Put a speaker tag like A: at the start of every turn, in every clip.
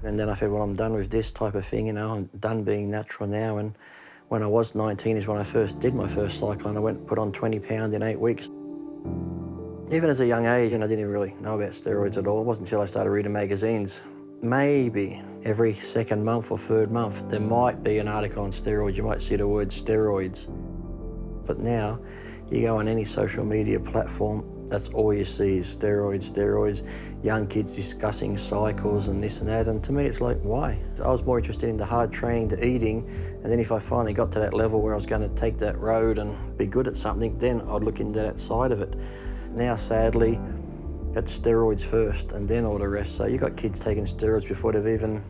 A: And then I said, well, I'm done with this type of thing, you know, I'm done being natural now. And when I was 19 is when I first did my first cycle, and I went and put on 20 pounds in 8 weeks. Even as a young age, and I didn't really know about steroids at all. It wasn't until I started reading magazines. Maybe every second month or third month, there might be an article on steroids. You might see the word steroids. But now, you go on any social media platform, that's all you see is steroids, steroids, young kids discussing cycles and this and that. And to me, it's like, why? I was more interested in the hard training, the eating, and then if I finally got to that level where I was going to take that road and be good at something, then I'd look into that side of it. Now, sadly, it's steroids first and then all the rest. So you've got kids taking steroids before they've even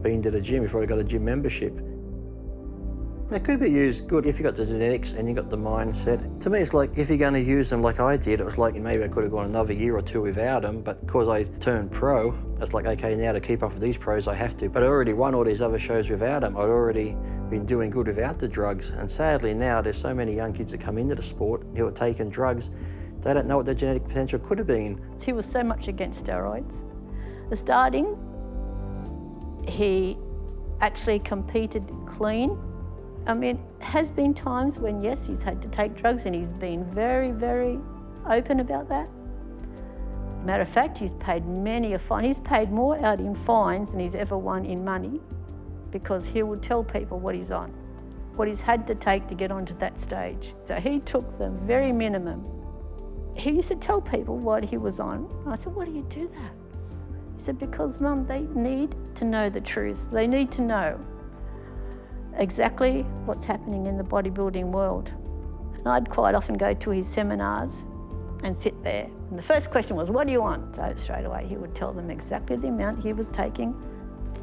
A: been to the gym, before they've got a gym membership. It could be used good if you got the genetics and you got the mindset. To me, it's like if you're going to use them like I did, it was like maybe I could have gone another year or two without them, but because I turned pro, it's like, okay, now to keep up with these pros, I have to. But I already won all these other shows without them. I'd already been doing good without the drugs. And sadly now, there's so many young kids that come into the sport who are taking drugs, they don't know what their genetic potential could have been.
B: He was so much against steroids. Starting, he actually competed clean. I mean, has been times when, yes, he's had to take drugs and he's been very, very open about that. Matter of fact, he's paid many a fine. He's paid more out in fines than he's ever won in money because he would tell people what he's on, what he's had to take to get onto that stage. So he took the very minimum. He used to tell people what he was on. I said, why do you do that? He said, because, Mum, they need to know the truth. They need to know exactly what's happening in the bodybuilding world. And I'd quite often go to his seminars and sit there. And the first question was, what do you want? So straight away he would tell them exactly the amount he was taking.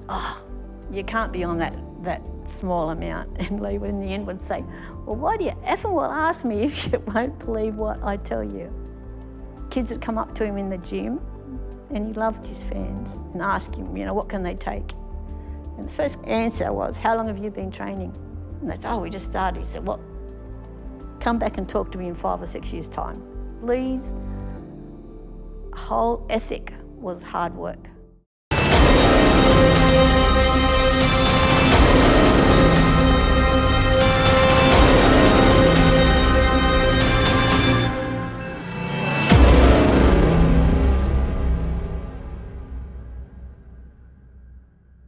B: Oh, you can't be on that small amount. And Lee in the end would say, well, why do you effing well ask me if you won't believe what I tell you? Kids would come up to him in the gym and he loved his fans and ask him, you know, what can they take? And the first answer was, how long have you been training? And they said, oh, we just started. He said, well, come back and talk to me in 5 or 6 years' time. Lee's whole ethic was hard work.